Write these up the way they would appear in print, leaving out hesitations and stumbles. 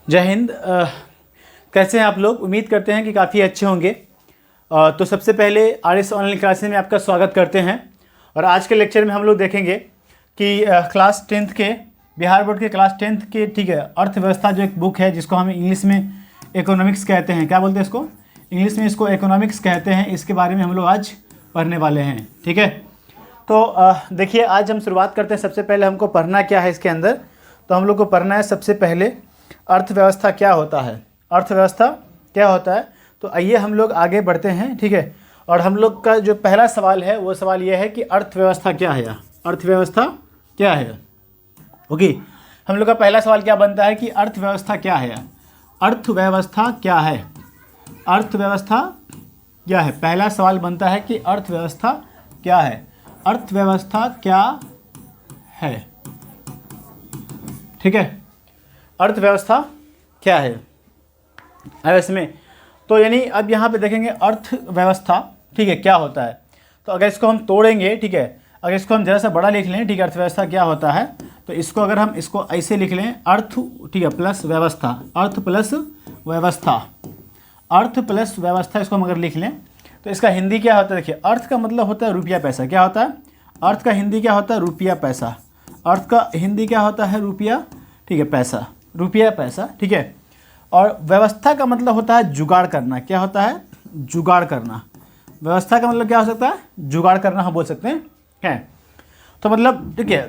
जय हिंद। कैसे हैं आप लोग? उम्मीद करते हैं कि काफ़ी अच्छे होंगे। तो सबसे पहले RS ऑनलाइन क्लासेस में आपका स्वागत करते हैं। और आज के लेक्चर में हम लोग देखेंगे कि क्लास 10th के बिहार बोर्ड के क्लास 10th के अर्थव्यवस्था जो एक बुक है, जिसको हम इंग्लिश में इकोनॉमिक्स कहते हैं। क्या बोलते हैं इसको? इंग्लिश में इसको इकोनॉमिक्स कहते हैं। इसके बारे में हम लोग आज पढ़ने वाले हैं। ठीक है, तो देखिए आज हम शुरुआत करते हैं। सबसे पहले हमको पढ़ना क्या है इसके अंदर, तो हम लोग को पढ़ना है सबसे पहले अर्थव्यवस्था क्या होता है। अर्थव्यवस्था क्या होता है, तो आइए हम लोग आगे बढ़ते हैं। ठीक है, और हम लोग का जो पहला सवाल है वो सवाल ये है कि अर्थव्यवस्था क्या है। अर्थव्यवस्था क्या है? ओके, हम लोग का पहला सवाल क्या बनता है कि अर्थव्यवस्था क्या है। अर्थव्यवस्था क्या है? अर्थव्यवस्था क्या है? पहला सवाल बनता है कि अर्थव्यवस्था क्या है। अर्थव्यवस्था क्या है? ठीक है, अर्थव्यवस्था क्या है। अब इसमें तो यानी अब यहाँ पे देखेंगे अर्थव्यवस्था, ठीक है, क्या होता है। तो अगर इसको हम तोड़ेंगे, ठीक है, अगर इसको हम ज़रा सा बड़ा लिख लें, ठीक है, अर्थव्यवस्था क्या होता है, तो इसको अगर हम इसको ऐसे लिख लें अर्थ, ठीक है, प्लस व्यवस्था, अर्थ प्लस व्यवस्था, अर्थ प्लस व्यवस्था, इसको हम अगर लिख लें तो इसका हिंदी क्या होता है। देखिए, अर्थ का मतलब होता है रुपया पैसा। क्या होता है? अर्थ का हिंदी क्या होता है? रुपया पैसा। अर्थ का हिंदी क्या होता है? रुपया, ठीक है, पैसा, रुपया पैसा। ठीक है, और व्यवस्था का मतलब होता है जुगाड़ करना। क्या होता है? जुगाड़ करना। व्यवस्था का मतलब क्या हो सकता है? जुगाड़ करना हम बोल सकते हैं। तो मतलब ठीक है,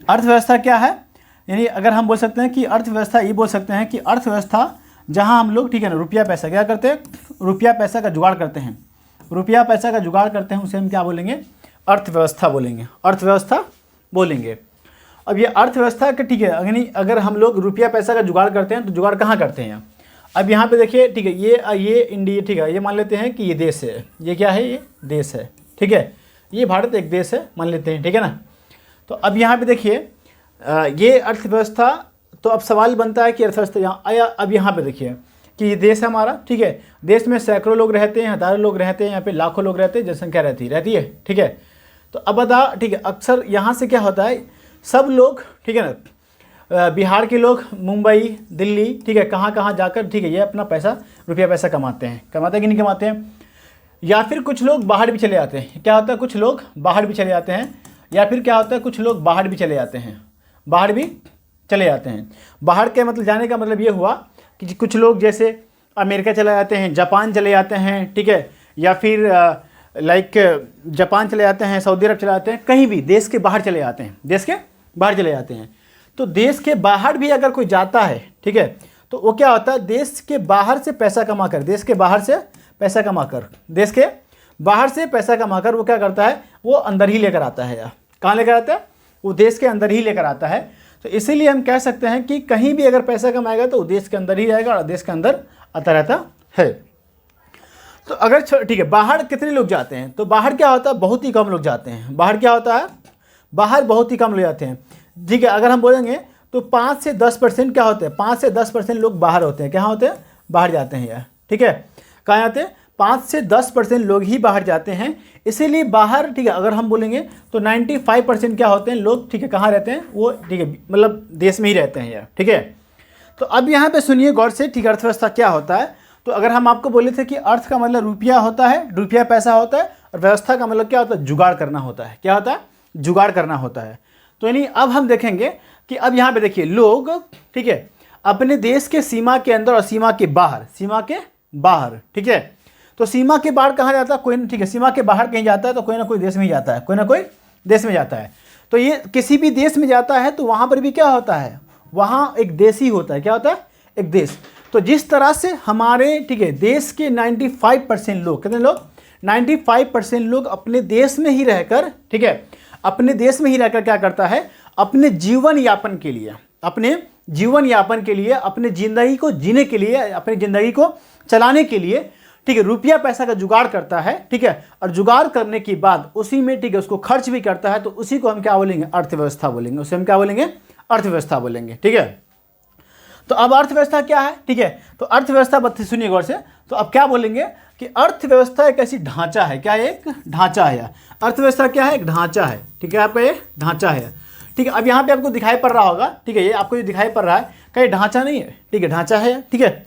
अर्थव्यवस्था क्या है, यानी अगर हम बोल सकते हैं कि अर्थव्यवस्था ये बोल सकते हैं कि अर्थव्यवस्था जहां हम लोग, ठीक है ना, रुपया पैसा क्या करते हैं? रुपया पैसा का जुगाड़ करते हैं। रुपया पैसा का जुगाड़ करते हैं, उसे हम क्या बोलेंगे? अर्थव्यवस्था बोलेंगे। अर्थव्यवस्था बोलेंगे। अब ये अर्थव्यवस्था के, ठीक है, यानी अगर हम लोग रुपया पैसा का जुगाड़ करते हैं तो जुगाड़ कहाँ करते हैं? अब यहाँ पे देखिए, ठीक है, ये इंडिया, ठीक है, ये मान लेते हैं कि ये देश है। ये क्या है? ये देश है। ठीक है, ये भारत एक देश है मान लेते हैं। ठीक है ना। तो अब यहाँ पे देखिए ये अर्थव्यवस्था, तो अब सवाल बनता है कि अर्थव्यवस्था यहाँ आया। अब यहाँ पे देखिए कि ये देश है हमारा। ठीक है, देश में सैकड़ों लोग रहते हैं, हज़ारों लोग रहते हैं, यहाँ पे लाखों लोग रहते हैं, जनसंख्या रहती है। ठीक है, तो अब बता, ठीक है, अक्सर यहाँ से क्या होता है, सब लोग, ठीक है ना, बिहार के लोग मुंबई, दिल्ली, ठीक है, कहाँ कहाँ जाकर, ठीक है, ये अपना पैसा, रुपया पैसा कमाते हैं। कमाते हैं कि नहीं कमाते हैं? या फिर कुछ लोग बाहर भी चले जाते हैं। क्या होता है? कुछ लोग बाहर भी चले जाते हैं। या फिर क्या होता है, कुछ लोग बाहर भी चले जाते हैं। बाहर भी चले जाते हैं। बाहर के मतलब जाने का मतलब ये हुआ कि कुछ लोग जैसे अमेरिका चले जाते हैं, जापान चले जाते हैं, ठीक है, या फिर लाइक जापान चले जाते हैं, सऊदी अरब चले जाते हैं, कहीं भी देश के बाहर चले जाते हैं। देश के बाहर चले जाते हैं। तो देश के बाहर भी अगर कोई जाता है, ठीक है, तो वो क्या होता है, देश के बाहर से पैसा कमा कर, देश के बाहर से पैसा कमा कर, देश के बाहर से पैसा कमा कर वो क्या करता है, वो अंदर ही लेकर आता है। या कहाँ लेकर आता है? वो देश के अंदर ही लेकर आता है। तो इसीलिए हम कह सकते हैं कि कहीं भी अगर पैसा कमाएगा तो वो देश के अंदर ही रहेगा और देश के अंदर आता रहता है। तो अगर, ठीक है, बाहर कितने लोग जाते हैं, तो बाहर क्या होता है, बहुत ही कम लोग जाते हैं। बाहर क्या होता है? बाहर बहुत ही कम लोग जाते हैं। ठीक है, अगर हम बोलेंगे तो 5 से 10% क्या होते हैं? 5 से 10% लोग बाहर होते हैं। कहाँ होते हैं? बाहर जाते हैं यार। ठीक है, कहाँ जाते हैं? 5 से 10% लोग ही बाहर जाते हैं। इसीलिए बाहर, ठीक है, अगर हम बोलेंगे तो 95% क्या होते हैं लोग, ठीक है, कहाँ रहते हैं वो, ठीक है, मतलब देश में ही रहते हैं यार। ठीक है, तो अब यहाँ पे सुनिए गौर से, ठीक है, अर्थव्यवस्था क्या होता है। तो अगर हम आपको बोले थे कि अर्थ का मतलब रुपया होता है, रुपया पैसा होता है, और व्यवस्था का मतलब क्या होता है? जुगाड़ करना होता है। क्या होता है? जुगाड़ करना होता है। तो यानी अब हम देखेंगे कि अब यहाँ पे देखिए लोग, ठीक है, अपने देश के सीमा के अंदर और सीमा के बाहर, सीमा के बाहर, ठीक है, तो सीमा के बाहर कहाँ जाता है? कोई, ठीक है, सीमा के बाहर कहीं जाता है तो कोई ना कोई देश में ही जाता है, कोई ना कोई देश में जाता है। तो ये किसी भी देश में जाता है तो वहाँ पर भी क्या होता है? वहाँ एक देश ही होता है। क्या होता है? एक देश। तो जिस तरह से हमारे, ठीक है, देश के 95% लोग, कितने लोग? 95% लोग अपने देश में ही रहकर, ठीक है, अपने देश में ही रहकर क्या करता है? अपने जीवन यापन के लिए, अपने जीवन यापन के लिए, अपने ज़िंदगी को जीने के लिए, अपनी ज़िंदगी को चलाने के लिए, ठीक है, रुपया पैसा का जुगाड़ करता है। ठीक है, और जुगाड़ करने के बाद उसी में, ठीक है, उसको खर्च भी करता है। तो उसी को हम क्या बोलेंगे? अर्थव्यवस्था बोलेंगे। उसे हम क्या बोलेंगे? अर्थव्यवस्था बोलेंगे। ठीक है, तो अब अर्थव्यवस्था क्या है? ठीक है, तो अर्थव्यवस्था सुनिए गौर से। तो अब क्या बोलेंगे कि अर्थव्यवस्था एक ऐसी ढांचा है। क्या है? एक ढांचा है। अर्थव्यवस्था क्या है? एक ढांचा है। ठीक है, आपका ये ढांचा है। ठीक है, अब यहाँ पे आपको दिखाई पड़ रहा होगा, ठीक है, ये आपको ये दिखाई पड़ रहा है कहीं ढांचा नहीं है, ठीक है, ढांचा है, ठीक है।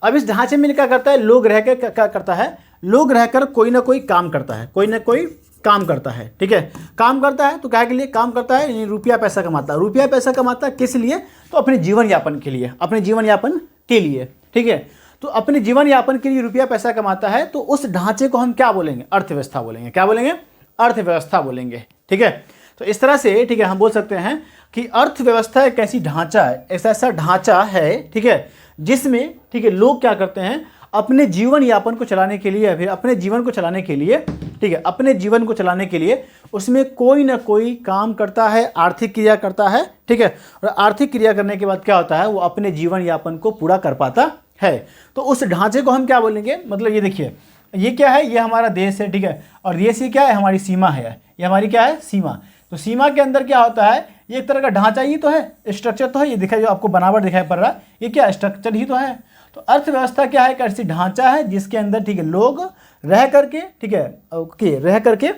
अब इस ढांचे में क्या करता है, लोग रहकर क्या करता है, लोग रहकर कोई ना कोई काम करता है, कोई ना कोई काम करता है, ठीक है। काम करता है तो क्या के लिए काम करता है, यानी रुपया पैसा कमाता है। रुपया पैसा कमाता है किस लिए, तो अपने जीवन यापन के लिए, अपने जीवन यापन के लिए, ठीक है। तो अपने जीवन यापन के लिए रुपया पैसा कमाता है, तो उस ढांचे को हम क्या बोलेंगे, अर्थव्यवस्था बोलेंगे। क्या बोलेंगे, अर्थव्यवस्था बोलेंगे, ठीक है। तो इस तरह से, ठीक है, हम बोल सकते हैं कि अर्थव्यवस्था एक ऐसी ढांचा है, ऐसा ढांचा है, ठीक है, जिसमें, ठीक है, लोग क्या करते हैं, अपने जीवन यापन को चलाने के लिए, फिर अपने जीवन को चलाने के लिए, ठीक है, अपने जीवन को चलाने के लिए उसमें कोई ना कोई काम करता है, आर्थिक क्रिया करता है, ठीक है। और आर्थिक क्रिया करने के बाद क्या होता है, वो अपने जीवन यापन को पूरा कर पाता है। तो उस ढांचे को हम क्या बोलेंगे, मतलब ये देखिए, ये क्या है, ये हमारा देश है, ठीक है, और देश ये क्या है, हमारी सीमा है, ये हमारी क्या है, सीमा। तो सीमा के अंदर क्या होता है, ये एक तरह का ढांचा ही तो है, स्ट्रक्चर तो है, ये दिखाई जो आपको बनावट दिखाई पड़ रहा है, ये क्या स्ट्रक्चर ही तो है। तो अर्थव्यवस्था क्या है, एक ऐसी ढांचा है जिसके अंदर, ठीक है, लोग रह करके, ठीक है, ओके, रह करके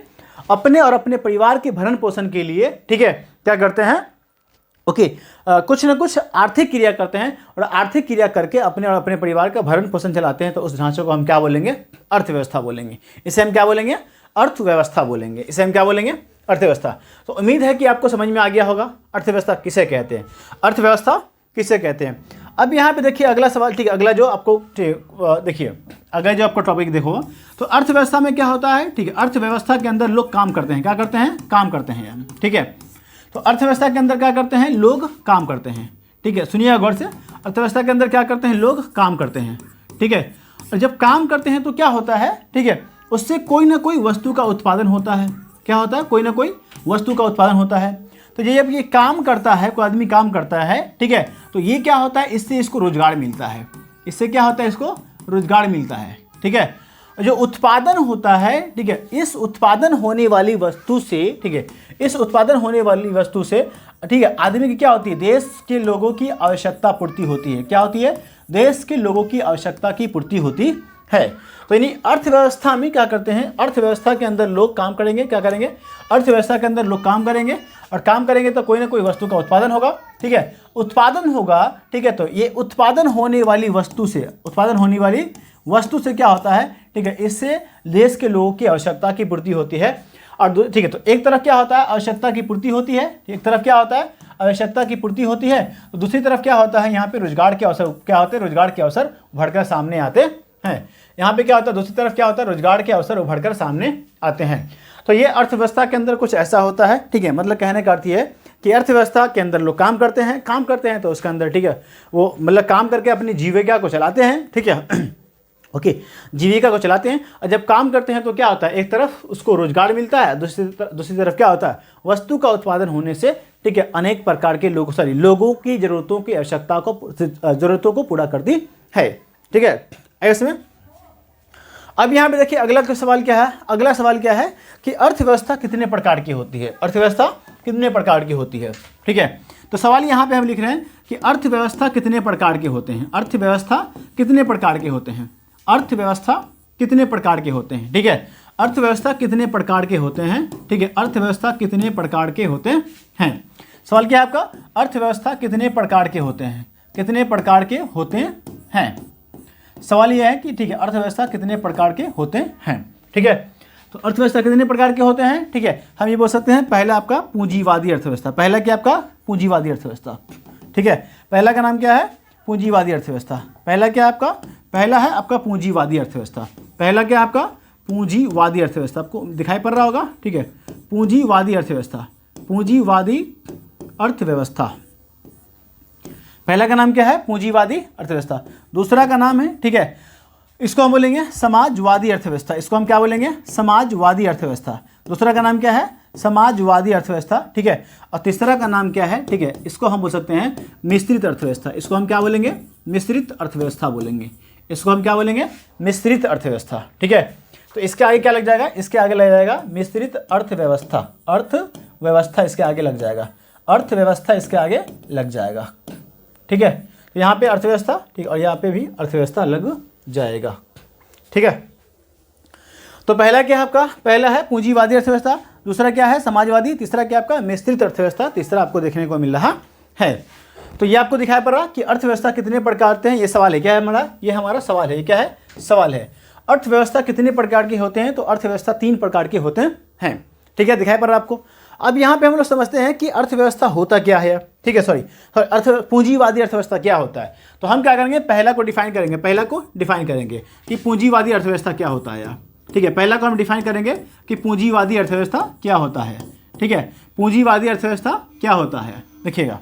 अपने और अपने परिवार के भरण पोषण के लिए, ठीक है, क्या करते हैं, ओके, कुछ ना कुछ आर्थिक क्रिया करते हैं, और आर्थिक क्रिया करके अपने और अपने परिवार का भरण पोषण चलाते हैं। तो उस ढांचे को हम क्या बोलेंगे, अर्थव्यवस्था बोलेंगे। इसे हम क्या बोलेंगे, अर्थव्यवस्था बोलेंगे। इसे हम क्या बोलेंगे, अर्थव्यवस्था। तो उम्मीद है कि आपको समझ में आ गया होगा अर्थव्यवस्था किसे कहते हैं, अर्थव्यवस्था किसे कहते हैं। अब यहाँ पे देखिए अगला सवाल, ठीक है, अगला जो आपको देखिए, अगला जो आपका टॉपिक देखो, तो अर्थव्यवस्था में क्या होता है, ठीक है, अर्थव्यवस्था के अंदर लोग काम करते हैं, क्या करते हैं, काम करते हैं, ठीक है। तो अर्थव्यवस्था के अंदर क्या करते हैं, लोग काम करते हैं, ठीक है, सुनिए गौर से। अर्थव्यवस्था के अंदर क्या करते हैं, लोग काम करते हैं, ठीक है। और जब काम करते हैं तो क्या होता है, ठीक है, उससे कोई ना कोई वस्तु का उत्पादन होता है। क्या होता है, कोई ना कोई वस्तु का उत्पादन होता है। तो जब ये काम करता है, कोई आदमी काम करता है, ठीक है, तो ये क्या होता है, इससे इसको रोजगार मिलता है। इससे क्या होता है, इसको रोजगार मिलता है, ठीक है। जो उत्पादन होता है, ठीक है, इस उत्पादन होने वाली वस्तु से, ठीक है, इस उत्पादन होने वाली वस्तु से, ठीक है, आदमी की क्या होती है, देश के लोगों की आवश्यकता पूर्ति होती है। क्या होती है, देश के लोगों की आवश्यकता की पूर्ति होती है। तो यानी अर्थव्यवस्था में क्या करते हैं, अर्थव्यवस्था के अंदर लोग काम करेंगे, क्या करेंगे, अर्थव्यवस्था के अंदर लोग काम करेंगे, और काम करेंगे तो कोई ना कोई वस्तु का उत्पादन होगा, ठीक है, उत्पादन होगा, ठीक है। तो ये उत्पादन होने वाली वस्तु से, उत्पादन होने वाली वस्तु से क्या होता है, ठीक है, इससे देश के लोगों की आवश्यकता की पूर्ति होती है। और ठीक है, तो एक तरफ क्या होता है, आवश्यकता की पूर्ति होती है, एक तरफ क्या होता है, आवश्यकता की पूर्ति होती है, तो दूसरी तरफ क्या होता है, यहाँ पे रोजगार के अवसर क्या होते हैं, रोजगार के अवसर उभरकर सामने आते हैं। यहाँ पे क्या होता है, दूसरी तरफ क्या होता है, रोजगार के अवसर उभरकर सामने आते हैं। तो ये अर्थव्यवस्था के अंदर कुछ ऐसा होता है, ठीक है। मतलब कहने का अर्थ ये है कि अर्थव्यवस्था के अंदर लोग काम करते हैं, तो उसके अंदर, ठीक है, वो मतलब काम करके अपनी जीविका को चलाते हैं, ठीक है, ओके, जीविका को चलाते हैं। और जब काम करते हैं तो क्या होता है, एक तरफ उसको रोजगार मिलता है, दूसरी तरफ क्या होता है, वस्तु का उत्पादन होने से, ठीक है, अनेक प्रकार के लोगों की जरूरतों को पूरा करती है, ठीक है। इसमें अब यहाँ पे देखिए अगला सवाल क्या है, अगला सवाल क्या है कि अर्थव्यवस्था कितने प्रकार की होती है, अर्थव्यवस्था कितने प्रकार की होती है, ठीक है। तो सवाल यहाँ पे हम लिख रहे हैं कि अर्थव्यवस्था कितने प्रकार के होते हैं, अर्थव्यवस्था कितने प्रकार के होते हैं, अर्थव्यवस्था कितने प्रकार के होते हैं, ठीक है, अर्थव्यवस्था कितने प्रकार के होते हैं, ठीक है, अर्थव्यवस्था कितने प्रकार के होते हैं। सवाल क्या है आपका, अर्थव्यवस्था कितने प्रकार के होते हैं, कितने प्रकार के होते हैं। सवाल यह है कि, ठीक है, अर्थव्यवस्था कितने प्रकार के होते हैं, ठीक है। तो अर्थव्यवस्था कितने प्रकार के होते हैं, ठीक है। हम ये बोल सकते हैं, पहला आपका पूंजीवादी अर्थव्यवस्था, पहला क्या आपका पूंजीवादी अर्थव्यवस्था, ठीक है। पहला का नाम क्या है, पूंजीवादी अर्थव्यवस्था। पहला क्या आपका, पहला है आपका पूंजीवादी अर्थव्यवस्था। पहला क्या आपका पूंजीवादी अर्थव्यवस्था, आपको दिखाई पड़ रहा होगा, ठीक है, पूंजीवादी अर्थव्यवस्था, पूंजीवादी अर्थव्यवस्था। पहला का नाम क्या है, पूंजीवादी अर्थव्यवस्था। दूसरा का नाम है, ठीक है, इसको हम बोलेंगे समाजवादी अर्थव्यवस्था, इसको हम क्या बोलेंगे, समाजवादी अर्थव्यवस्था। दूसरा का नाम क्या है, समाजवादी अर्थव्यवस्था, ठीक है। और तीसरा का नाम क्या है, ठीक है, इसको हम बोल सकते हैं मिश्रित अर्थव्यवस्था, इसको हम क्या बोलेंगे, मिश्रित अर्थव्यवस्था बोलेंगे, इसको हम क्या बोलेंगे, मिश्रित अर्थव्यवस्था, ठीक है। तो इसके आगे क्या लग जाएगा, इसके आगे लग जाएगा मिश्रित अर्थव्यवस्था, अर्थव्यवस्था इसके आगे लग जाएगा, अर्थव्यवस्था इसके आगे लग जाएगा, ठीक है। तो यहाँ पे अर्थव्यवस्था, ठीक, और यहाँ पे भी अर्थव्यवस्था लग जाएगा, ठीक है। तो पहला क्या है आपका, पहला है पूंजीवादी अर्थव्यवस्था, दूसरा क्या है समाजवादी, तीसरा क्या आपका मिश्रित अर्थव्यवस्था, तीसरा आपको देखने को मिल रहा है। तो ये आपको दिखाई पड़ रहा कि अर्थव्यवस्था कितने प्रकार के हैं, ये सवाल है। क्या है हमारा, ये हमारा सवाल है। ये क्या है, सवाल है। अर्थव्यवस्था कितने प्रकार के होते हैं, तो अर्थव्यवस्था 3 प्रकार के होते हैं। ठीक है, दिखाई पड़ रहा है आपको। अब यहाँ पे हम लोग समझते हैं कि अर्थव्यवस्था होता क्या है। ठीक है, सॉरी पूंजीवादी अर्थव्यवस्था क्या होता है। तो हम क्या करेंगे, पहला को डिफाइन करेंगे कि पूंजीवादी अर्थव्यवस्था क्या होता है यार। ठीक है, पहला को हम डिफाइन करेंगे कि पूंजीवादी अर्थव्यवस्था क्या होता है। ठीक है, पूंजीवादी अर्थव्यवस्था क्या होता है, देखिएगा।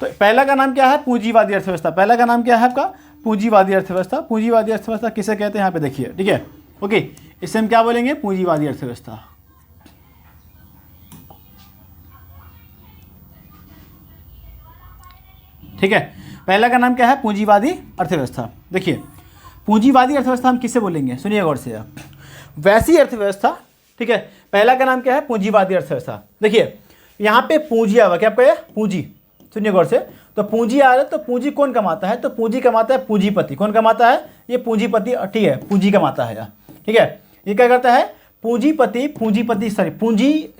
तो पहला का नाम क्या है, पूंजीवादी अर्थव्यवस्था। पहला का नाम क्या है आपका, पूंजीवादी अर्थव्यवस्था। पूंजीवादी अर्थव्यवस्था किसे कहते हैं यहाँ पे देखिए। ठीक है, ओके, इससे हम क्या बोलेंगे, पूंजीवादी अर्थव्यवस्था। ठीक है, पहला का नाम क्या है, पूंजीवादी अर्थव्यवस्था। देखिए, पूंजीवादी अर्थव्यवस्था हम किससे बोलेंगे, सुनिए गौर से आप। वैसी अर्थव्यवस्था, ठीक है, पहला का नाम क्या है, पूंजीवादी अर्थव्यवस्था। देखिए यहाँ पे पूंजी आ, क्या आपका, पूंजी, सुनिए गौर से। तो पूंजी आ रहा है, तो पूंजी कौन कमाता है, तो पूंजी कमाता है पूंजीपति। कौन कमाता है, ये पूंजीपति। ठीक है, पूंजी कमाता है। ठीक है, ये क्या करता है, पूंजी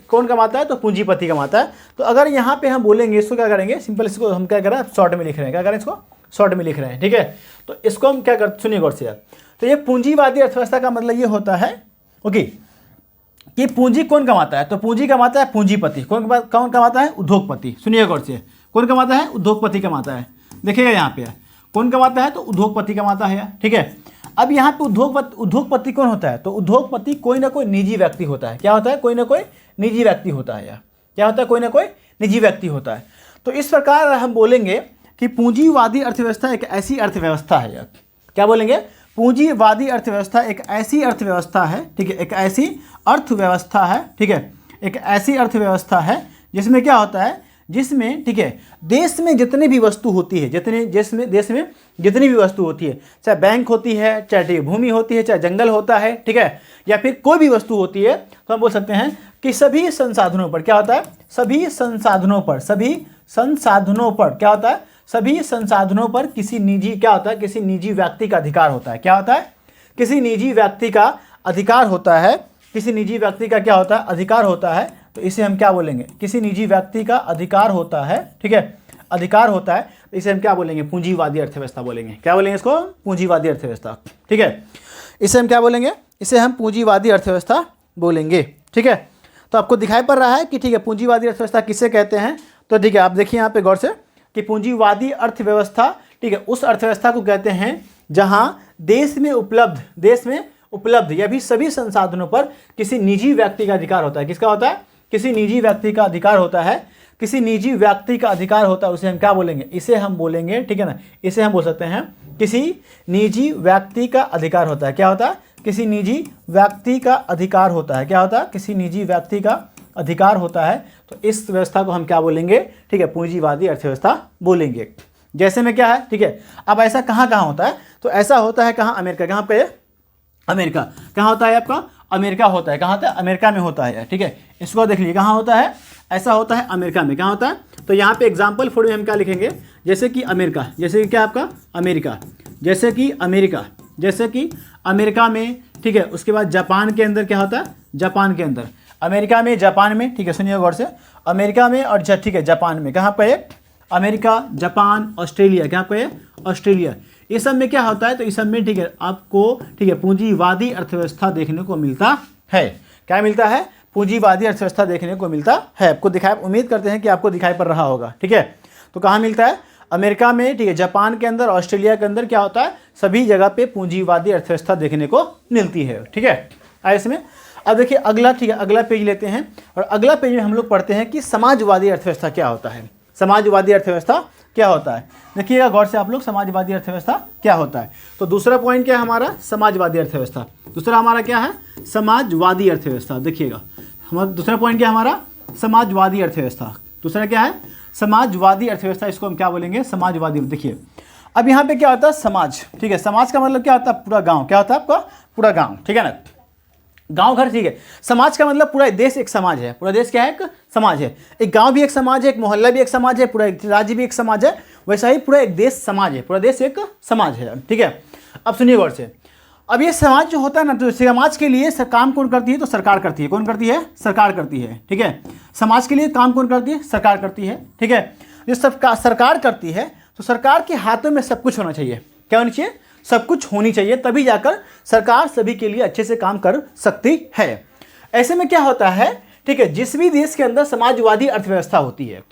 कौन कमाता है, तो पूंजीपति कमाता है। तो अगर यहाँ पे हम बोलेंगे, इसको क्या करेंगे, सिंपल, इसको हम क्या करें, शॉर्ट में लिख रहे हैं। क्या करें, इसको शॉर्ट में लिख रहे हैं। ठीक है, तो इसको हम क्या करते, सुनिए गौर से यार। तो ये पूंजीवादी अर्थव्यवस्था का मतलब ये होता है, ओके, कि पूंजी कौन कमाता है, तो पूंजी कमाता है पूंजीपति। कौन कमाता है, उद्योगपति। सुनिए गौर से, कौन कमाता है, उद्योगपति कमाता है। देखिएगा यहाँ पे कौन कमाता है, तो उद्योगपति कमाता है। ठीक है, अब यहाँ पे उद्योगपति कौन होता है, तो उद्योगपति कोई ना कोई निजी व्यक्ति होता है। क्या होता है, कोई ना कोई निजी व्यक्ति होता है। क्या होता है, कोई ना कोई निजी व्यक्ति होता है। तो इस प्रकार हम बोलेंगे कि पूंजीवादी अर्थव्यवस्था एक ऐसी अर्थव्यवस्था है। क्या बोलेंगे, पूंजीवादी अर्थव्यवस्था एक ऐसी अर्थव्यवस्था है। ठीक है, एक ऐसी अर्थव्यवस्था है। ठीक है, एक ऐसी अर्थव्यवस्था है जिसमें क्या होता है, जिसमें, ठीक है, देश में जितनी भी वस्तु होती है, देश में जितनी भी वस्तु होती है, चाहे बैंक होती है, चाहे भूमि होती है, चाहे जंगल होता है, ठीक है, या फिर कोई भी वस्तु होती है, तो हम बोल सकते हैं कि सभी संसाधनों पर क्या होता है, सभी संसाधनों पर क्या होता है, सभी संसाधनों पर किसी निजी, क्या होता है, किसी निजी व्यक्ति का अधिकार होता है। क्या होता है, किसी निजी व्यक्ति का अधिकार होता है। किसी निजी व्यक्ति का क्या होता है, अधिकार होता है। तो इसे हम क्या बोलेंगे, किसी निजी व्यक्ति का अधिकार होता है। ठीक है, अधिकार होता है, तो इसे हम क्या बोलेंगे, पूंजीवादी अर्थव्यवस्था बोलेंगे। क्या बोलेंगे इसको, पूंजीवादी अर्थव्यवस्था। ठीक है, इसे हम क्या बोलेंगे, इसे हम पूंजीवादी अर्थव्यवस्था बोलेंगे। ठीक है, तो आपको दिखाई पड़ रहा है कि, ठीक है, पूंजीवादी अर्थव्यवस्था किसे कहते हैं। तो ठीक है, आप देखिए यहाँ पे गौर से कि पूंजीवादी अर्थव्यवस्था, ठीक है, उस अर्थव्यवस्था को कहते हैं जहां देश में उपलब्ध या भी सभी संसाधनों पर किसी निजी व्यक्ति का अधिकार होता है। किसका होता है, किसी निजी व्यक्ति का अधिकार होता है। किसी निजी व्यक्ति का अधिकार होता है, उसे हम क्या बोलेंगे, इसे हम बोलेंगे, ठीक है ना, इसे हम बोल सकते हैं किसी निजी व्यक्ति का अधिकार होता है। क्या होता है, किसी निजी व्यक्ति का अधिकार होता है। क्या होता है, किसी निजी व्यक्ति का अधिकार होता है। तो इस व्यवस्था को हम क्या बोलेंगे, ठीक है, पूंजीवादी अर्थव्यवस्था बोलेंगे। जैसे में क्या है, ठीक है, अब ऐसा कहाँ कहाँ होता है, तो ऐसा होता है कहाँ, अमेरिका। कहाँ पे, अमेरिका। कहाँ होता है आपका, अमेरिका होता है। कहाँ होता है, अमेरिका में होता है। ठीक है, इसको देख लीजिए, कहाँ होता है, ऐसा होता है अमेरिका में। कहाँ होता है, तो यहाँ पे एग्जाम्पल फॉर में हम क्या लिखेंगे, जैसे कि अमेरिका, जैसे कि क्या आपका अमेरिका, जैसे कि अमेरिका, जैसे कि अमेरिका में। ठीक है, उसके बाद जापान के अंदर क्या होता है, जापान के अंदर, अमेरिका में, जापान में। ठीक है, सुनिए गौर से, अमेरिका में और ठीक है, जापान में। कहाँ पे, अमेरिका, जापान, ऑस्ट्रेलिया। क्या पे, ऑस्ट्रेलिया। ये सब में क्या होता है, तो इस सब में, ठीक है, आपको, ठीक है, पूंजीवादी अर्थव्यवस्था देखने को मिलता है। क्या मिलता है, पूंजीवादी अर्थव्यवस्था देखने को मिलता है। आपको दिखाई, उम्मीद करते हैं कि आपको दिखाई पड़ रहा होगा। ठीक है, तो कहाँ मिलता है, अमेरिका में, ठीक है, जापान के अंदर, ऑस्ट्रेलिया के अंदर क्या होता है, सभी जगह पे पूंजीवादी अर्थव्यवस्था देखने को मिलती है। ठीक है, इसमें अब देखिए अगला, ठीक है, अगला पेज लेते हैं और अगला पेज में हम लोग पढ़ते हैं कि समाजवादी अर्थव्यवस्था क्या होता है। समाजवादी अर्थव्यवस्था क्या होता है, देखिएगा गौर से आप लोग, समाजवादी अर्थव्यवस्था क्या होता है। तो दूसरा पॉइंट क्या है हमारा, समाजवादी अर्थव्यवस्था। दूसरा हमारा क्या है, समाजवादी अर्थव्यवस्था। देखिएगा हमारा दूसरा पॉइंट क्या है हमारा, समाजवादी अर्थव्यवस्था। दूसरा क्या है, समाजवादी अर्थव्यवस्था। इसको हम क्या बोलेंगे, समाजवादी। देखिए अब यहाँ पे क्या होता है, समाज। ठीक है, समाज का मतलब क्या होता है, पूरा गाँव। क्या होता है आपका, पूरा गाँव। ठीक है ना, गांव घर। ठीक है, समाज का मतलब पूरा देश एक समाज है। पूरा देश क्या है, एक समाज है। एक गांव भी एक समाज है, एक मोहल्ला भी एक समाज है, पूरा एक राज्य भी एक समाज है। वैसा ही पूरा एक देश समाज है, पूरा देश एक समाज है। ठीक है, अब सुनिए गौर से, अब ये समाज जो होता है ना, तो समाज के लिए काम कौन करती है, तो सरकार करती है। कौन करती है, सरकार करती है। ठीक है, समाज के लिए काम कौन करती है, सरकार करती है। ठीक है, जो सबका सरकार करती है, तो सरकार के हाथों में सब कुछ होना चाहिए। क्या होनी चाहिए? सब कुछ होनी चाहिए, तभी जाकर सरकार सभी के लिए अच्छे से काम कर सकती है। ऐसे में क्या होता है, ठीक है, जिस भी देश के अंदर समाजवादी अर्थव्यवस्था होती है,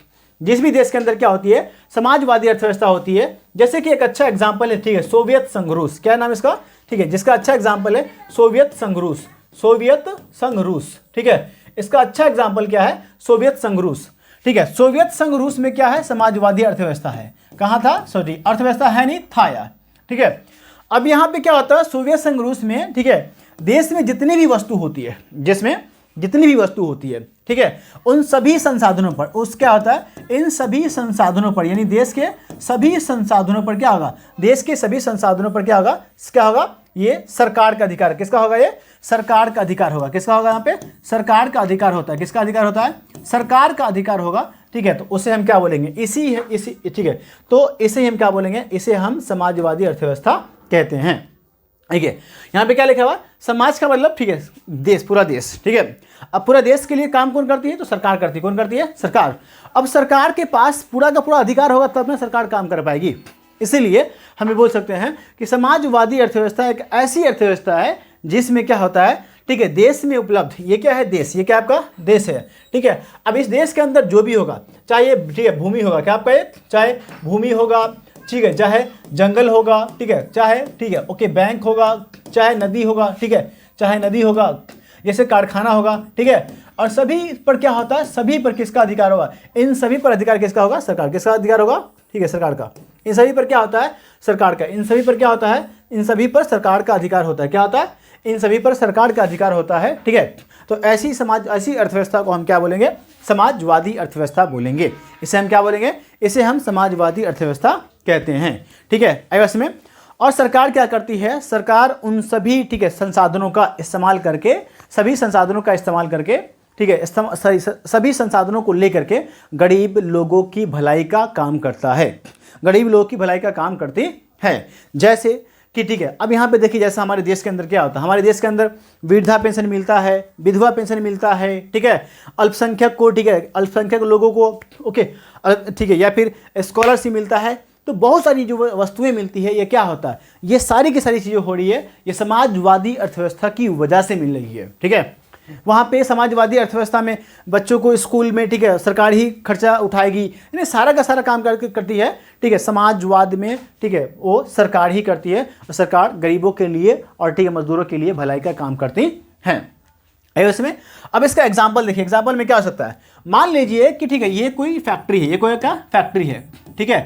जिस भी देश के अंदर क्या होती है, समाजवादी अर्थव्यवस्था होती है, जैसे कि एक अच्छा एग्जांपल है, ठीक है, सोवियत संघ रूस। क्या नाम इसका? ठीक है, जिसका अच्छा एग्जांपल है सोवियत संघ रूस, सोवियत संघ रूस, ठीक है, इसका अच्छा एग्जांपल क्या है? सोवियत संघ रूस, ठीक है। सोवियत संघ रूस में क्या है? समाजवादी अर्थव्यवस्था है। कहाँ था? सॉरी, अर्थव्यवस्था है नहीं, था यार, ठीक है। अब यहाँ पे क्या होता है, सोवियत संघ रूस में, ठीक है, देश में जितनी भी वस्तु होती है, जिसमें जितनी भी वस्तु होती है, ठीक है, उन सभी संसाधनों पर, उस क्या होता है, इन सभी संसाधनों पर, यानी देश के सभी संसाधनों पर क्या होगा, देश के सभी संसाधनों पर क्या होगा, ये सरकार का अधिकार। किसका होगा? ये सरकार का अधिकार होगा। किसका होगा? यहाँ पे सरकार का अधिकार होता है। किसका अधिकार होता है? सरकार का अधिकार होगा, ठीक है। तो उसे हम क्या बोलेंगे? इसी, ठीक है, तो इसे हम क्या बोलेंगे? इसे हम समाजवादी अर्थव्यवस्था कहते हैं। ठीक है, यहाँ पे क्या लिखा हुआ? समाज का मतलब, ठीक है, देश, पूरा देश, ठीक है। अब पूरा देश के लिए काम कौन करती है? तो सरकार करती है। कौन करती है? सरकार। अब सरकार के पास पूरा का पूरा अधिकार होगा, तब ना सरकार काम कर पाएगी। इसीलिए हम बोल सकते हैं कि समाजवादी अर्थव्यवस्था एक ऐसी अर्थव्यवस्था है जिसमें क्या होता है, ठीक है, देश में उपलब्ध, ये क्या है? देश, ये क्या आपका देश है, ठीक है। अब इस देश के अंदर जो भी होगा, चाहे ये, ठीक है, भूमि होगा, क्या आपका ये, चाहे भूमि होगा, ठीक है, चाहे जंगल होगा, ठीक है, चाहे, ठीक है, ओके, बैंक होगा, चाहे नदी होगा, ठीक है, चाहे नदी होगा, जैसे कारखाना होगा, ठीक है, और सभी पर क्या होता है? सभी पर किसका अधिकार होगा? इन सभी पर अधिकार किसका होगा? सरकार। किसका अधिकार होगा? ठीक है, सरकार का। इन सभी पर क्या होता है? सरकार का। इन सभी पर क्या होता है? इन सभी पर सरकार का अधिकार होता है। क्या होता है? इन सभी पर सरकार का अधिकार होता है, ठीक है। तो ऐसी अर्थव्यवस्था को हम क्या बोलेंगे? समाजवादी अर्थव्यवस्था बोलेंगे। इसे हम क्या बोलेंगे? इसे हम समाजवादी अर्थव्यवस्था कहते हैं, ठीक है। ऐसे में, और सरकार क्या करती है? सरकार उन सभी, ठीक है, संसाधनों का इस्तेमाल करके, सभी संसाधनों का इस्तेमाल करके, ठीक है, सभी संसाधनों को लेकर के गरीब लोगों की भलाई का काम करता है। गरीब लोगों की भलाई का काम करती है। जैसे कि, ठीक है, अब यहाँ पे देखिए, जैसा हमारे देश के अंदर क्या होता है, हमारे देश के अंदर वृद्धा पेंशन मिलता है, विधवा पेंशन मिलता है, ठीक है, अल्पसंख्यक को, ठीक है, अल्पसंख्यक लोगों को, ओके, ठीक है, या फिर स्कॉलरशिप मिलता है। तो बहुत सारी जो वस्तुएं मिलती है, ये क्या होता है? ये सारी की सारी चीज़ें हो रही है, ये समाजवादी अर्थव्यवस्था की वजह से मिल रही है, ठीक है। वहाँ पे समाजवादी अर्थव्यवस्था में बच्चों को स्कूल में, ठीक है, सरकार ही खर्चा उठाएगी, यानी सारा का सारा काम करती है, ठीक है, समाजवाद में, ठीक है, वो सरकार ही करती है। और सरकार गरीबों के लिए और, ठीक है, मजदूरों के लिए भलाई का काम करती हैं। इसमें अब इसका एग्जाम्पल देखिए, एग्जाम्पल में क्या हो सकता है? मान लीजिए कि, ठीक है, ये कोई फैक्ट्री है, ये कोई क्या फैक्ट्री है, ठीक है,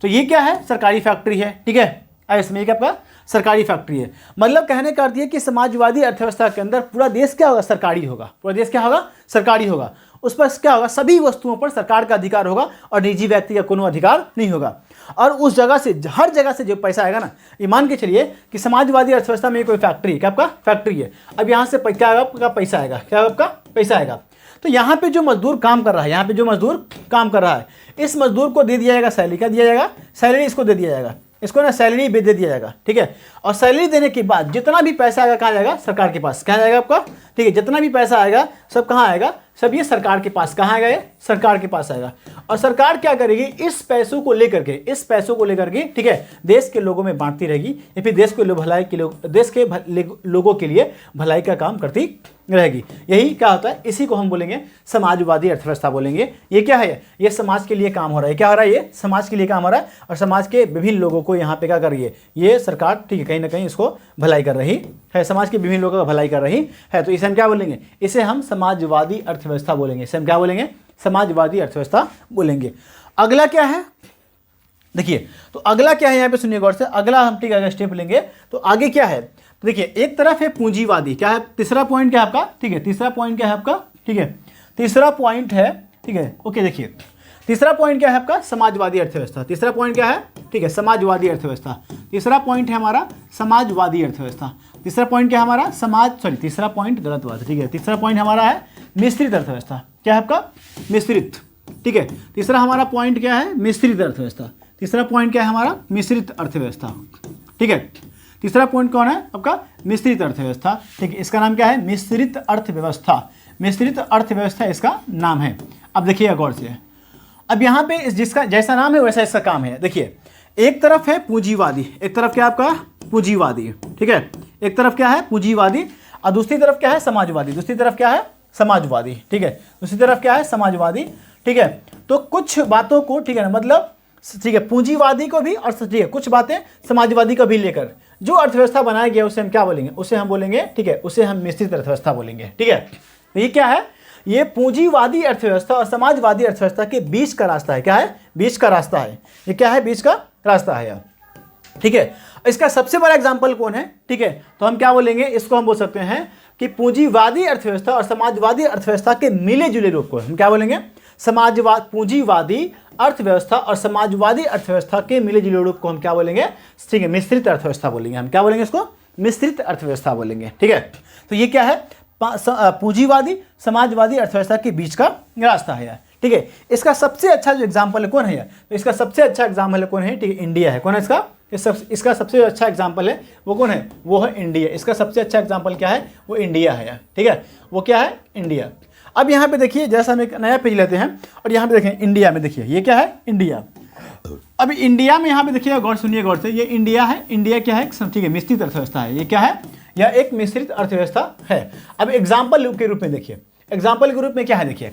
तो ये क्या है? सरकारी फैक्ट्री है, ठीक है। इसमें क्या आपका सरकारी फैक्ट्री है। मतलब कहने का अर्थ ये कि समाजवादी अर्थव्यवस्था के अंदर पूरा देश क्या होगा? सरकारी होगा। पूरा देश क्या होगा? सरकारी होगा। उस पर क्या होगा? सभी वस्तुओं पर सरकार का अधिकार होगा और निजी व्यक्ति का कोई अधिकार नहीं होगा। और उस जगह से, हर जगह से जो पैसा आएगा ना, ये मान के चलिए कि समाजवादी अर्थव्यवस्था में कोई फैक्ट्री है, क्या आपका फैक्ट्री है। अब यहाँ से क्या आपका पैसा आएगा? क्या आपका पैसा आएगा? तो यहाँ पे जो मजदूर काम कर रहा है, यहाँ पे जो मजदूर काम कर रहा है, इस मजदूर को दे दिया जाएगा सैलरी। क्या दिया जाएगा? सैलरी इसको दे दिया जाएगा, इसको ना सैलरी भी दे दिया जाएगा, ठीक है। और सैलरी देने के बाद जितना भी पैसा आएगा कहाँ जाएगा? सरकार के पास। कहाँ जाएगा आपका? ठीक है, जितना भी पैसा आएगा सब कहाँ आएगा? सब ये सरकार के पास। कहाँ आएगा? ये सरकार के पास आएगा। और सरकार क्या करेगी? इस पैसों को लेकर के, ठीक है, देश के लोगों में बांटती रहेगी, या फिर देश के लोगों के लिए भलाई का काम करती रहेगी। यही क्या होता है? इसी को हम बोलेंगे समाजवादी अर्थव्यवस्था बोलेंगे। ये क्या है? ये समाज के लिए काम हो रहा है। क्या हो रहा है? ये समाज के लिए काम हो रहा है और समाज के विभिन्न लोगों को यहाँ पे क्या कर रही है? ये सरकार, ठीक है, कहीं ना कहीं इसको भलाई कर रही है, समाज के विभिन्न लोगों का भलाई कर रही है। तो इसे हम क्या बोलेंगे? इसे हम समाजवादी अर्थव्यवस्था बोलेंगे। इसे हम क्या बोलेंगे? समाजवादी अर्थव्यवस्था बोलेंगे। अगला क्या है? देखिए, तो अगला क्या है यहाँ पे सुनिए गौर से। अगला हम, ठीक है, अगर स्टेप लेंगे तो आगे क्या है? तो देखिए, एक तरफ है पूंजीवादी। क्या है? तीसरा पॉइंट क्या है आपका? ठीक है, तीसरा पॉइंट क्या है आपका? ठीक है, तीसरा पॉइंट है, ठीक है, ओके। देखिए, तीसरा पॉइंट क्या है आपका? समाजवादी अर्थव्यवस्था। तीसरा पॉइंट क्या है? ठीक है, समाजवादी अर्थव्यवस्था। तीसरा पॉइंट है हमारा समाजवादी अर्थव्यवस्था। तीसरा पॉइंट क्या है हमारा? तीसरा पॉइंट गलत बात है, ठीक है। तीसरा पॉइंट हमारा है मिश्रित अर्थव्यवस्था। क्या है आपका? मिश्रित, ठीक है। तीसरा हमारा पॉइंट क्या है? मिश्रित अर्थव्यवस्था। तीसरा पॉइंट क्या है हमारा? मिश्रित अर्थव्यवस्था, ठीक है। तीसरा पॉइंट कौन है आपका? मिश्रित अर्थव्यवस्था, ठीक है। इसका नाम क्या है? मिश्रित अर्थव्यवस्था। मिश्रित अर्थव्यवस्था इसका नाम है। अब देखिएगा गौर से, अब यहाँ पे जिसका जैसा नाम है वैसा इसका काम है। देखिए, एक तरफ है पूंजीवादी, एक तरफ क्या आपका पूंजीवादी, ठीक है, एक तरफ क्या है पूंजीवादी और दूसरी तरफ क्या है समाजवादी, दूसरी तरफ क्या है समाजवादी, ठीक है, दूसरी तरफ क्या है समाजवादी, ठीक है। तो कुछ बातों को, ठीक है ना, मतलब ठीक है पूंजीवादी को भी और ठीक है कुछ बातें समाजवादी को भी लेकर जो अर्थव्यवस्था बनाया गया उसे हम क्या बोलेंगे, उसे हम बोलेंगे, ठीक है, उसे हम मिश्रित अर्थव्यवस्था बोलेंगे, ठीक है। तो ये क्या है, ये पूंजीवादी अर्थव्यवस्था और समाजवादी अर्थव्यवस्था के बीच का रास्ता है। क्या है, बीच का रास्ता है। ये क्या है, बीच का रास्ता है, ठीक है। इसका सबसे बड़ा एग्जाम्पल कौन है, ठीक है, तो हम क्या बोलेंगे, इसको हम बोल सकते हैं कि पूंजीवादी अर्थव्यवस्था और समाजवादी अर्थव्यवस्था के मिले जुले रूप को हम क्या बोलेंगे, पूंजीवादी अर्थव्यवस्था और समाजवादी अर्थव्यवस्था के मिले जुले रूप को हम क्या बोलेंगे, ठीक है, मिश्रित अर्थव्यवस्था बोलेंगे। हम क्या बोलेंगे, इसको मिश्रित अर्थव्यवस्था बोलेंगे, ठीक है। तो ये क्या है, पूंजीवादी समाजवादी अर्थव्यवस्था के बीच का रास्ता है, ठीक है। इसका सबसे अच्छा जो एग्जाम्पल है कौन है, तो इसका सबसे अच्छा एग्जाम्पल कौन है, ठीक है, इंडिया है। कौन है इसका, इसका सबसे अच्छा एग्जाम्पल है वो कौन है, वो है इंडिया। इसका सबसे अच्छा एग्जाम्पल क्या है, वो इंडिया है, ठीक है, वो क्या है, इंडिया। अब यहाँ पे देखिए, जैसा हम एक नया पेज लेते हैं और यहाँ पे देखें इंडिया में, देखिए ये क्या है, इंडिया। अब इंडिया में यहाँ पे देखिए, गौर सुनिए गौर से, ये इंडिया है, इंडिया क्या है, ठीक है, मिश्रित अर्थव्यवस्था है। ये क्या है, यह एक मिश्रित अर्थव्यवस्था है। अब एग्जाम्पल के रूप में देखिए, एग्जाम्पल के रूप में क्या है, देखिए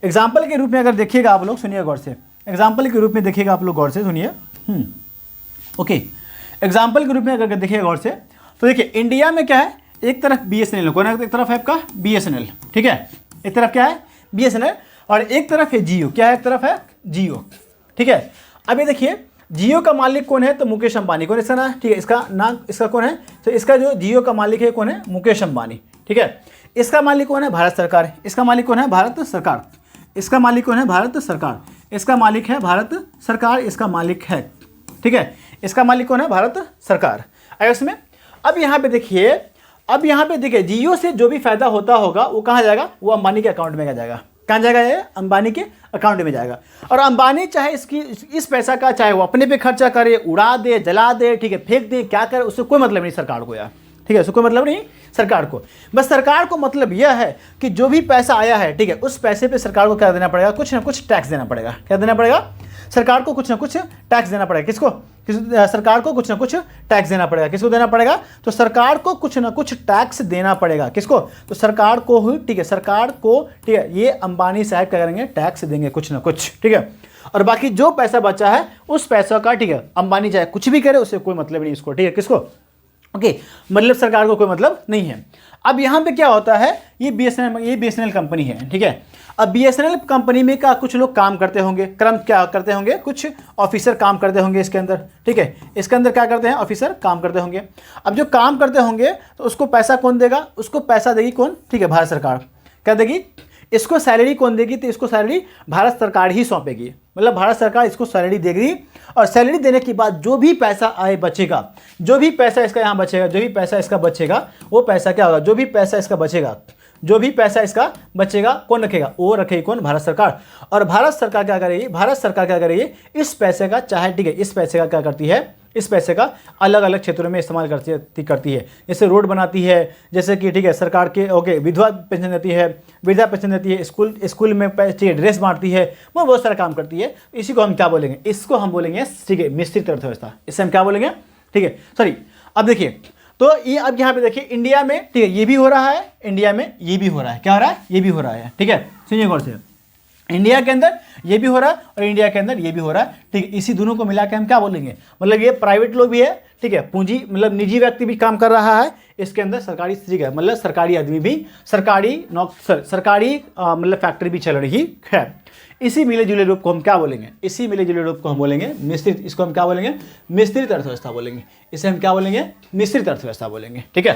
एग्जाम्पल के रूप में अगर देखिएगा आप लोग, सुनिए गौर से, एग्जाम्पल के रूप में देखिएगा आप लोग गौर से सुनिए, ओके। एग्जाम्पल के रूप में अगर देखिएगा गौर से, तो देखिए इंडिया में क्या है, एक तरफ BSNL, कौन है, एक तरफ है आपका BSNL, ठीक है, एक तरफ क्या है BSNL और एक तरफ है जियो। क्या है, एक तरफ है जियो, ठीक है। अब ये देखिए जियो का मालिक कौन है, तो मुकेश अंबानी। कौन इसका नाम, ठीक है, इसका नाम, इसका कौन है, तो इसका जो जियो का मालिक है कौन है, मुकेश अंबानी, ठीक है। इसका मालिक कौन है, भारत सरकार। इसका मालिक कौन है, भारत सरकार। इसका मालिक कौन है, भारत सरकार। इसका मालिक है भारत सरकार, इसका मालिक है, ठीक है, इसका मालिक कौन है, भारत सरकार। आया इसमें। अब यहाँ पे देखिए, अब यहाँ पे देखिए जियो से जो भी फायदा होता होगा वो कहाँ जाएगा, वो अंबानी के अकाउंट में जाएगा। कहाँ जाएगा, ये अंबानी के अकाउंट में जाएगा। और अंबानी चाहे इस पैसा का चाहे वो अपने पे खर्चा करे, उड़ा दे, जला दे, ठीक है, फेंक दे, क्या करे, उससे कोई मतलब नहीं सरकार को यार, ठीक है, उससे कोई मतलब नहीं सरकार को। बस सरकार को मतलब यह है कि जो भी पैसा आया है, ठीक है, उस पैसे पे सरकार को क्या देना पड़ेगा, कुछ ना कुछ टैक्स देना पड़ेगा। क्या देना पड़ेगा, सरकार को कुछ ना कुछ टैक्स देना पड़ेगा। किसको, सरकार को कुछ ना कुछ टैक्स देना पड़ेगा। किसको देना पड़ेगा, तो सरकार को कुछ ना कुछ टैक्स देना पड़ेगा। किसको, तो सरकार को ही, ठीक है, सरकार को, ठीक है, ये अंबानी साहब क्या करेंगे, टैक्स देंगे कुछ ना कुछ, ठीक है। और बाकी जो पैसा बचा है उस पैसा का, ठीक है, अंबानी चाहे कुछ भी करे उससे कोई मतलब नहीं इसको, ठीक है, किसको, ओके, मतलब सरकार को कोई मतलब नहीं है। अब यहाँ पे क्या होता है, ये BSNL कंपनी है, ठीक है। अब BSNL कंपनी में का कुछ लोग काम करते होंगे, क्या करते होंगे, कुछ ऑफिसर काम करते होंगे इसके अंदर, ठीक है, इसके अंदर क्या करते हैं, ऑफिसर काम करते होंगे। अब जो काम करते होंगे तो उसको पैसा कौन देगा, उसको पैसा देगी कौन, ठीक है, भारत सरकार। क्या देगी, इसको सैलरी कौन देगी, तो इसको सैलरी भारत सरकार ही सौंपेगी। मतलब भारत सरकार इसको सैलरी देगी और सैलरी देने के बाद जो भी पैसा आए बचेगा, जो भी पैसा इसका यहाँ बचेगा, जो भी पैसा इसका बचेगा, वो पैसा क्या होगा, जो भी पैसा इसका बचेगा, जो भी पैसा इसका बचेगा कौन रखेगा, वो रखेगी कौन, भारत सरकार। और भारत सरकार क्या करेगी, भारत सरकार क्या करेगी, इस पैसे का चाहे, ठीक है, इस पैसे का क्या करती है, इस पैसे का अलग अलग क्षेत्रों में इस्तेमाल करती है। जैसे रोड बनाती है, जैसे कि, ठीक है, सरकार के, ओके, विधवा पेंशन देती है, वृद्धा पेंशन देती है, स्कूल में, ठीक है, ड्रेस बांटती है, वो बहुत सारा काम करती है। इसी को हम क्या बोलेंगे, इसको हम बोलेंगे, ठीक है, मिश्रित अर्थव्यवस्था। इससे हम क्या बोलेंगे, ठीक है, सॉरी। अब देखिए, तो ये अब यहाँ पे देखिए इंडिया में, ठीक है, ये भी हो रहा है, इंडिया में ये भी हो रहा है। क्या हो रहा है, ये भी हो रहा है, ठीक है, सुनिए गौर से, इंडिया के अंदर ये भी हो रहा है और इंडिया के अंदर ये भी हो रहा है, ठीक है। इसी दोनों को मिला के हम क्या बोलेंगे, मतलब ये प्राइवेट लोग भी है, ठीक है, पूंजी मतलब निजी व्यक्ति भी काम कर रहा है इसके अंदर, सरकारी, ठीक है, मतलब सरकारी आदमी भी, सरकारी मतलब फैक्ट्री भी चल रही है। इसी मिले जुले रूप को हम क्या बोलेंगे, इसी मिले जुले रूप को हम बोलेंगे मिश्रित। इसको हम क्या बोलेंगे, मिश्रित अर्थव्यवस्था बोलेंगे। इसे हम क्या बोलेंगे, मिश्रित अर्थव्यवस्था बोलेंगे, ठीक है।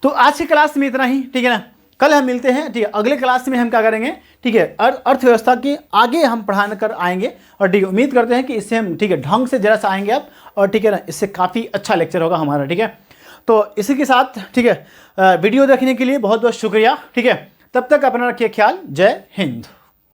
तो आज की क्लास में इतना ही, ठीक है ना। कल हम मिलते हैं, ठीक है, अगले क्लास में हम क्या करेंगे, ठीक है, अर्थव्यवस्था की आगे हम पढ़ाने कर आएंगे। और ठीक है, उम्मीद करते हैं कि इससे हम, ठीक है, ढंग से जरा सा आएंगे आप, और ठीक है ना, इससे काफ़ी अच्छा लेक्चर होगा हमारा, ठीक है। तो इसी के साथ, ठीक है, वीडियो देखने के लिए बहुत बहुत शुक्रिया, ठीक है। तब तक अपना रखिए ख्याल। जय हिंद।